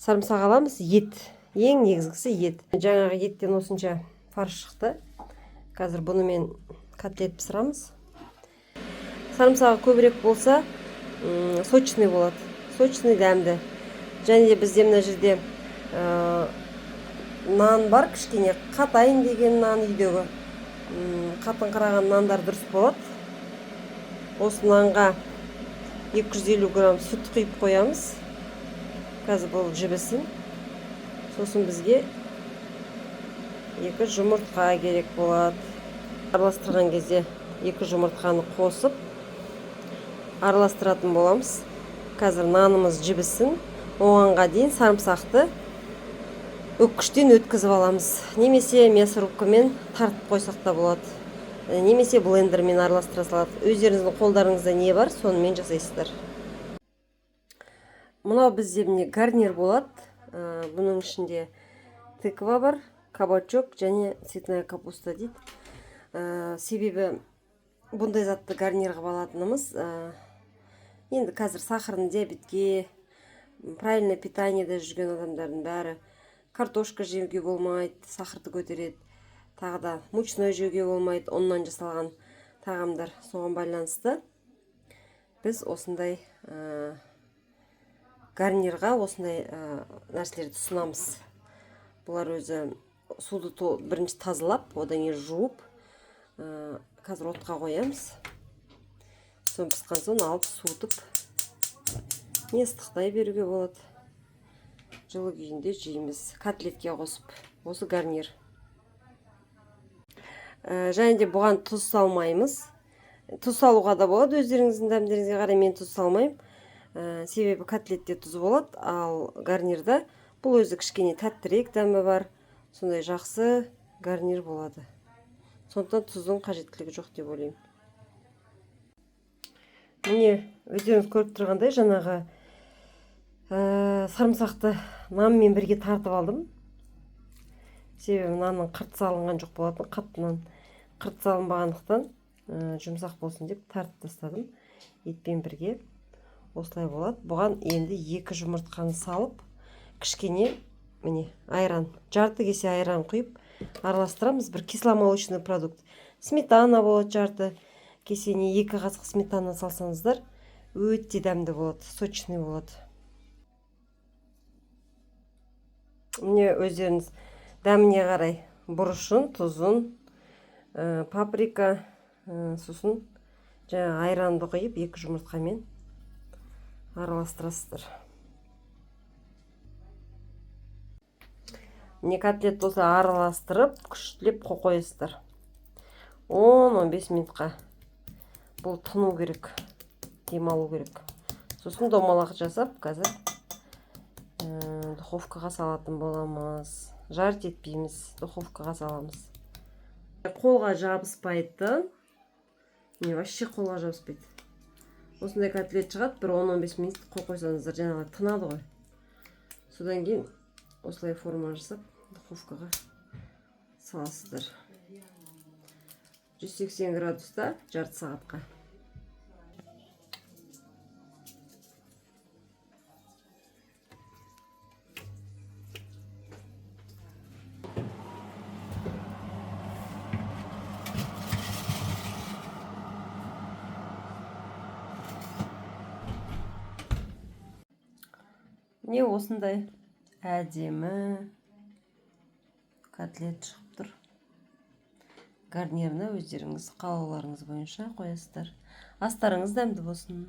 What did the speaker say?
Сарымсақ аламыз, ет. Ең негізгісі ет. Жаңағы еттен осынша фарш шықты. Қазір бұны мен котлет пісірамыз. Сарымсағы көбірек болса, сочный болады. Сочный дәмді. Және де бізде мына жерде нан бар, кішкене қатайын деген нан үйдегі. Қатын қыраған нандар дұрыс болады. Осы нанға 250 грамм сүт құйып қоямыз. Қазір бұл жібісін. Сосын бізге 2 жұмыртқа керек болады. Араластырған кезде 2 жұмыртқаны қосып араластыратын боламыз. Қазір нанымыз жібісін. Оғанға дейін сарымсақты өткіштен өткізіп аламыз. Немесе мясорубкамен тартып қойсақ та болады. Немесе блендермен араластыра салады. Өздеріңіздің қолдарыңызда не бар, сонымен жасайсыздар. Мынау бізде міне гарнир болады. Бұның ішінде тыква бар, кабачок және цветная капуста дейді. Себебі бұндай затты гарнирға алатынымыз. Енді қазір сахарный диабетке, правильное питаниеде жүрген адамдардың бәрі картошка жеуге болмайды, сахарды көтереді. Тағы да мучной жеуге болмайды, оннан жасалған тағамдар. Соған байланысты біз осындай гарнирға осындай нәрселерді ұсынамыз. Бұлар өзі суды бірінші тазалап, одан кейін жуып, қазір отқа қоямыз. Соны піскен соң алып суытып, не ыстықтай беруге болады. Жылы күйінде жейміз. Котлетке қосып. Осы гарнир. Және де бұған тұз салмаймыз. Тұз салуға да болады. Өздеріңіздің дәмдеріңізге қарай мен тұз салмаймын. Себебі котлетте тұз болады, ал гарнирда бұл өзі кішкене тәттірек дәмі бар. Сондай жақсы гарнир болады. Сондықтан тұздың қажеттілігі жоқ деп ойлаймын. Міне, өздеріңіз көріп тұрғандай, жаңағы сарымсақты нанмен бірге тартып алдым. Себебі нанның қырт салынған жоқ болатын. Қатты нан қырт салынбағандықтан жұмсақ болсын деп тартып тастадым. Етпен бірге осылай болады. Бұған енді 2 жұмыртқаны салып, кішкене міне айран, жарты кесе айран құйып араластырамыз. Бір кисломолочный продукт. Сметана болады жарты кесене, 2 қасық сметана салсаңыздар, өте дәмді болады, сочный болады. Міне өздеріңіз дәміне қарай бұрышын, тұзын, паприка, сосын жаңа айранды құйып 2 жұмыртқамен араластырасыздар. Не котлет болса араластырып, күштілеп қойасыздар. 10-15 минутқа. Бұл тыну керек, демалу керек. Сосын домалақ жасап, қазір духовкаға салатын боламыз. Жарт етпейміз, духовкаға саламыз. Қолға жабыспайды. Не, вообще қолға жабыспайды. Осындай котлет шығады, бір 10-15 минут қойсаңыздар, жаңағы тынады ғой. Содан кейін осылай форма жасап, духовкаға саласыздар. 180 градуста жарты сағатқа. Не осындай әдемі котлет шығып тұр. Гарниріне өздеріңіз қалауларыңыз бойынша қоясыздар. Астарыңыз дәмді болсын.